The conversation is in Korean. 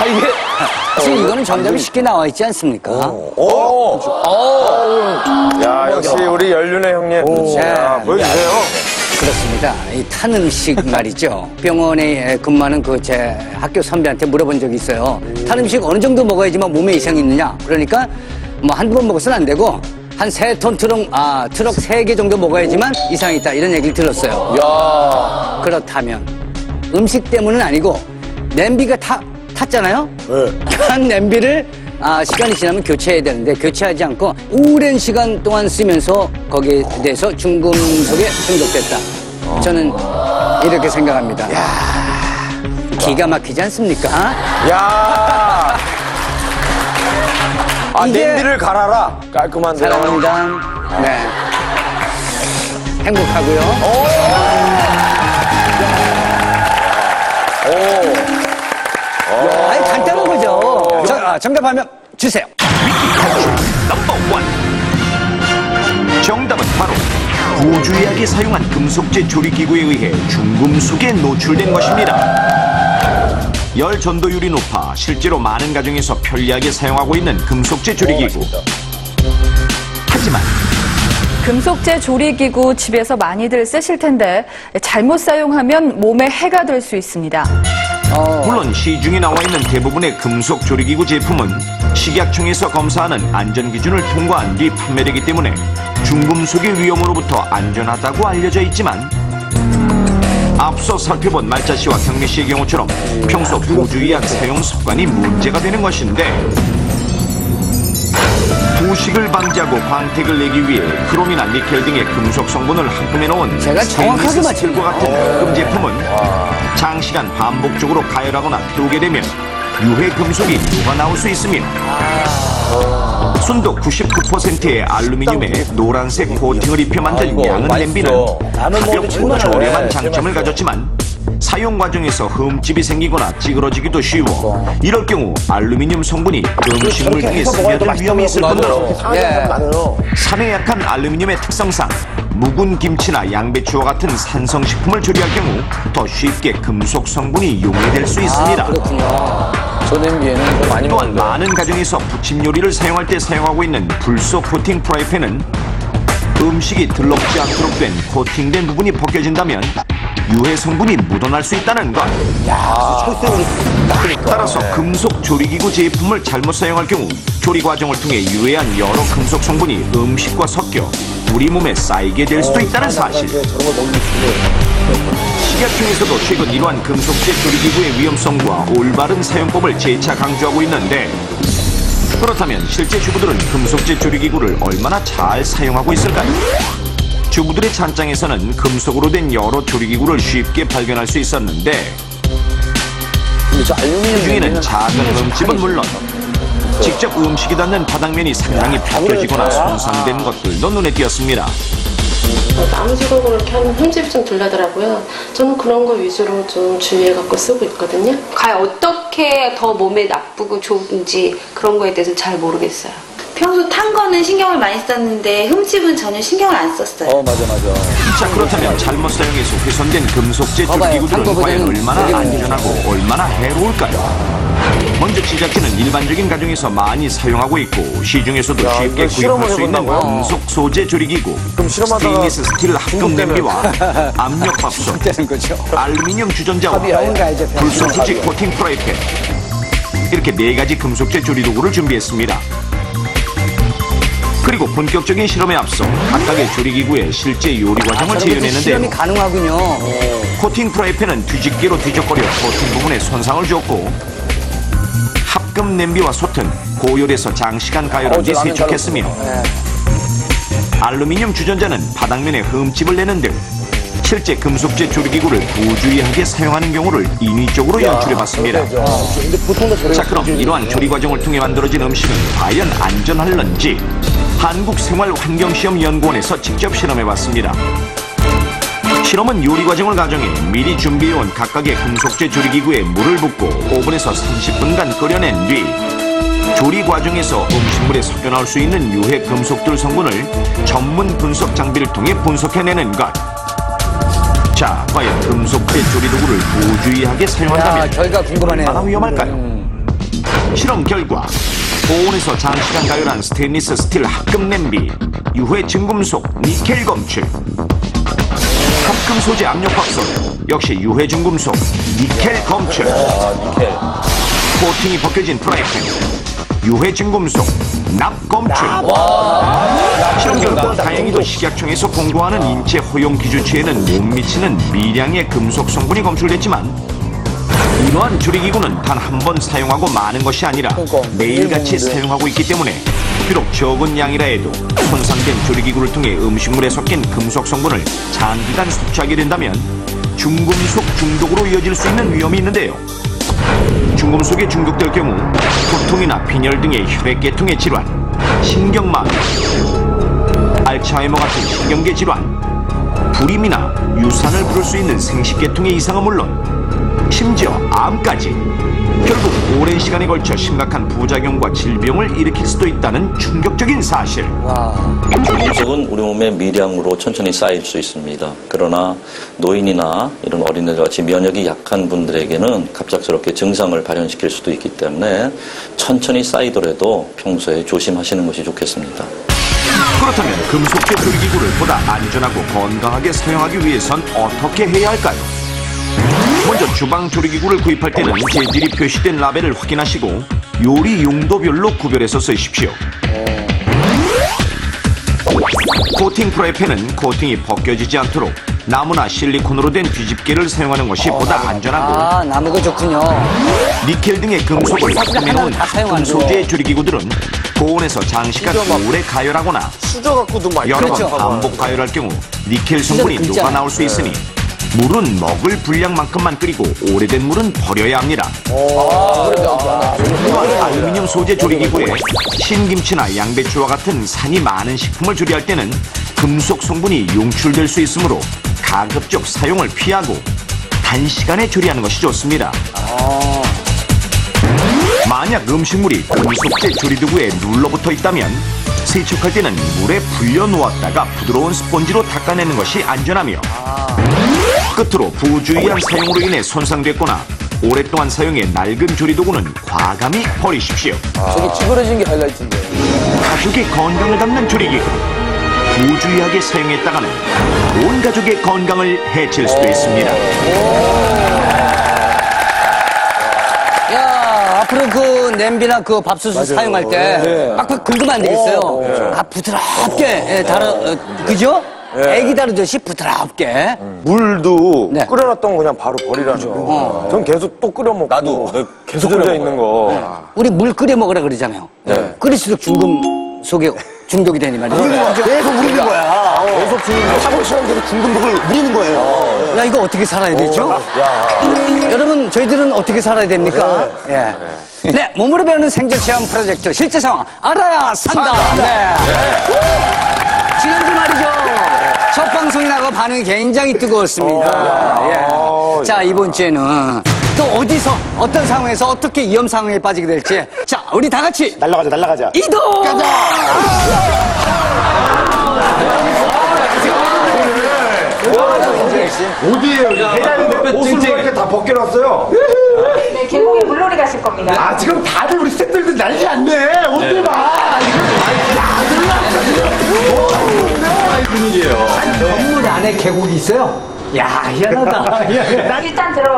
이게. 사실 이거는 정답이 쉽게 나와 있지 않습니까? 야, 역시 우리 연륜의 형님. 자, 보여주세요. 그렇습니다. 이 탄 음식 말이죠. 병원에 근무하는 그 제 학교 선배한테 물어본 적이 있어요. 탄 음식 어느 정도 먹어야지만 몸에 이상이 있느냐? 그러니까 뭐 한두 번 먹어서는 안 되고 한 3톤 트럭 3개 정도 먹어야지만 이상이 있다. 이런 얘기를 들었어요. 야. 그렇다면 음식 때문은 아니고 냄비가 탔잖아요? 네. 그 냄비를 시간이 지나면 교체해야 되는데 교체하지 않고 오랜 시간 동안 쓰면서 거기에 대해서 중금속에 중독됐다. 저는 이렇게 생각합니다. 기가 막히지 않습니까? 야. 냄비를 갈아라. 깔끔한데. 사랑합니다. 네. 행복하고요. 아니, 간단한 거죠. 정답하면 주세요. 넘버 1. 정답은 바로 부주의하게 사용한 금속제 조리기구에 의해 중금속에 노출된 것입니다. 열 전도율이 높아 실제로 많은 가정에서 편리하게 사용하고 있는 금속제 조리기구. 하지만 금속제 조리기구 집에서 많이들 쓰실 텐데 잘못 사용하면 몸에 해가 될 수 있습니다. 물론 시중에 나와 있는 대부분의 금속 조리기구 제품은 식약청에서 검사하는 안전기준을 통과한 뒤 판매되기 때문에 중금속의 위험으로부터 안전하다고 알려져 있지만 앞서 살펴본 말자 씨와 경미 씨의 경우처럼 평소 부주의한 사용 습관이 문제가 되는 것인데 부식을 방지하고 광택을 내기 위해 크롬이나 니켈 등의 금속 성분을 합금해 놓은 제가 정확하게 스틸과 같은 합금 제품은 장시간 반복적으로 가열하거나 태우게 되면 유해 금속이 녹아나올 수 있으며 순도 99%의 알루미늄에 노란색 코팅을 입혀 만든 양은 냄비는 가볍고 저렴한 장점을 가졌지만 사용 과정에서 흠집이 생기거나 찌그러지기도 쉬워 이럴 경우 알루미늄 성분이 음식물 등에 스며들 위험이 있을 뿐더러 산에 약한 알루미늄의 특성상 묵은 김치나 양배추와 같은 산성식품을 조리할 경우 더 쉽게 금속 성분이 용해될 수 있습니다. 저 냄비에는 많이 또한 먹는데. 많은 가정에서 부침 요리를 사용할 때 사용하고 있는 불소 코팅 프라이팬은 음식이 들럭지 않도록 된 코팅된 부분이 벗겨진다면 유해 성분이 묻어날 수 있다는 것. 따라서 금속 조리기구 제품을 잘못 사용할 경우 조리 과정을 통해 유해한 여러 금속 성분이 음식과 섞여 우리 몸에 쌓이게 될 수도 있다는 사실. 식약청에서도 최근 이러한 금속제 조리기구의 위험성과 올바른 사용법을 재차 강조하고 있는데 그렇다면 실제 주부들은 금속제 조리기구를 얼마나 잘 사용하고 있을까요? 주부들의 찬장에서는 금속으로 된 여러 조리기구를 쉽게 발견할 수 있었는데 그 중에는 작은 흠집은 물론 직접 음식이 닿는 바닥면이 상당히 벗겨지거나 손상된 것들도 눈에 띄었습니다. 나무지곡으로 이렇게 하면 흠집이 좀 덜 나더라고요. 저는 그런 거 위주로 좀 주의해갖고 쓰고 있거든요. 과연 어떻게 더 몸에 나쁘고 좋은지 그런 거에 대해서 잘 모르겠어요. 평소 탄 거는 신경을 많이 썼는데 흠집은 전혀 신경을 안 썼어요. 맞아. 자, 그렇다면 잘못 사용해서 훼손된 금속제 조리기구들은 과연 얼마나 안전하고 얼마나 해로울까요? 먼저 지자체는 일반적인 가정에서 많이 사용하고 있고 시중에서도 쉽게 구입할 수 있는 금속 소재 조리기구, 스테인리스 스틸 합금 냄비와 압력밥솥, 알루미늄 주전자와 불소 후지 코팅 프라이팬 이렇게 4가지 금속제 조리도구를 준비했습니다. 그리고 본격적인 실험에 앞서 각각의 조리기구의 실제 요리 과정을 재현했는데요. 실험이 가능하군요. 코팅 프라이팬은 뒤집개로 뒤적거려 코팅 부분에 손상을 줬고 합금 냄비와 솥은 고열에서 장시간 가열한 뒤 세척했으며 알루미늄 주전자는 바닥면에 흠집을 내는 등 실제 금속제 조리기구를 부주의하게 사용하는 경우를 인위적으로 연출해봤습니다. 자, 그럼 이러한 조리 과정을 통해 만들어진 음식은 과연 안전할런지 한국생활환경시험연구원에서 직접 실험해봤습니다. 실험은 요리 과정을 가정해 미리 준비해온 각각의 금속제 조리기구에 물을 붓고 오븐에서 30분간 끓여낸 뒤 조리 과정에서 음식물에 섞여 나올 수 있는 유해 금속들 성분을 전문 분석 장비를 통해 분석해내는 것. 자, 과연 금속제 조리도구를 부주의하게 사용한다면 저희가 궁금하네요. 얼마나 위험할까요? 실험 결과 고온에서 장시간 가열한 스테인리스 스틸 합금 냄비, 유해 증금속, 니켈 검출, 합금 소재 압력 밥솥, 역시 유해 증금속, 니켈 검출, 코팅이 벗겨진 프라이팬, 유해 증금속, 납 검출. 실험 결과 다행히도 식약청에서 공고하는 인체 허용 기준치에는 못 미치는 미량의 금속 성분이 검출됐지만 이러한 조리기구는 단 한 번 사용하고 마는 것이 아니라 매일같이 사용하고 있기 때문에 비록 적은 양이라 해도 손상된 조리기구를 통해 음식물에 섞인 금속 성분을 장기간 섭취하게 된다면 중금속 중독으로 이어질 수 있는 위험이 있는데요. 중금속에 중독될 경우 두통이나 빈혈 등의 혈액계통의 질환, 신경마비, 알츠하이머 같은 신경계 질환, 불임이나 유산을 부를 수 있는 생식계통의 이상은 물론 심지어 암까지 결국 오랜 시간에 걸쳐 심각한 부작용과 질병을 일으킬 수도 있다는 충격적인 사실. 중금속은 우리 몸에 미량으로 천천히 쌓일 수 있습니다. 그러나 노인이나 이런 어린이들 같이 면역이 약한 분들에게는 갑작스럽게 증상을 발현시킬 수도 있기 때문에 천천히 쌓이더라도 평소에 조심하시는 것이 좋겠습니다. 그렇다면 금속제 조리기구를 보다 안전하고 건강하게 사용하기 위해선 어떻게 해야 할까요? 먼저 주방 조리기구를 구입할 때는 재질이 표시된 라벨을 확인하시고 요리 용도별로 구별해서 쓰십시오. 코팅 프라이팬은 코팅이 벗겨지지 않도록 나무나 실리콘으로 된 뒤집개를 사용하는 것이 보다 안전하고 나무가 좋군요. 니켈 등의 금속을 함유해놓은 금소재 조리기구들은 고온에서 장시간 오래 가열하거나 수저갖고도 많이 여러 번 그렇죠. 반복 가열할 경우 니켈 성분이 긁잖아요. 녹아나올 수 있으니 물은 먹을 분량만큼만 끓이고 오래된 물은 버려야 합니다. 알루미늄 소재 조리기구에 신김치나 양배추와 같은 산이 많은 식품을 조리할 때는 금속 성분이 용출될 수 있으므로 가급적 사용을 피하고 단시간에 조리하는 것이 좋습니다. 만약 음식물이 금속재 조리도구에 눌러붙어 있다면 세척할 때는 물에 불려 놓았다가 부드러운 스펀지로 닦아내는 것이 안전하며 끝으로 부주의한 사용으로 인해 손상됐거나 오랫동안 사용해 낡은 조리도구는 과감히 버리십시오. 저기 찌그러진 게 하이라이트인데. 가족의 건강을 담는 조리기구. 부주의하게 사용했다가는 온 가족의 건강을 해칠 수도 있습니다. 야, 앞으로 그 냄비나 그 밥솥을 사용할 때 빡빡 긁으면 안 되겠어요. 부드럽게 그죠? 애기 다루듯이 부드럽게. 물도 네. 끓여놨던 거 그냥 바로 버리라는 거. 전 계속 또 끓여 먹고. 나도 계속 끓여 있는 거. 우리 물 끓여 먹으라 그러잖아요. 끓일수록 중금 속에 중독이 되니 말이야. 계속 우리는 거야. 계속 중금. 사고 시간 계속 중금속을 우리는 거예요. 야, 이거 어떻게 살아야 되죠? 여러분, 저희들은 어떻게 살아야 됩니까? 네, 몸으로 배우는 생존 체험 프로젝트 실제 상황 알아야 산다. 네. 지난주 말이죠. 첫 방송이 나가 반응이 굉장히 뜨거웠습니다. 자, 이번 주에는 또 어디서 어떤 상황에서 어떻게 위험 상황에 빠지게 될지 자, 우리 다 같이 날라가자. 이동! 가자! 어디에요? 회장님 옷을 왜 이렇게 다 벗겨놨어요? 네, 계곡에 물놀이 가실 겁니다. 아, 지금 다들 우리 스태프들도 난리 났네. 옷들 봐. 건물 안에 계곡이 있어요? 야, 희한하다. 일단 들어가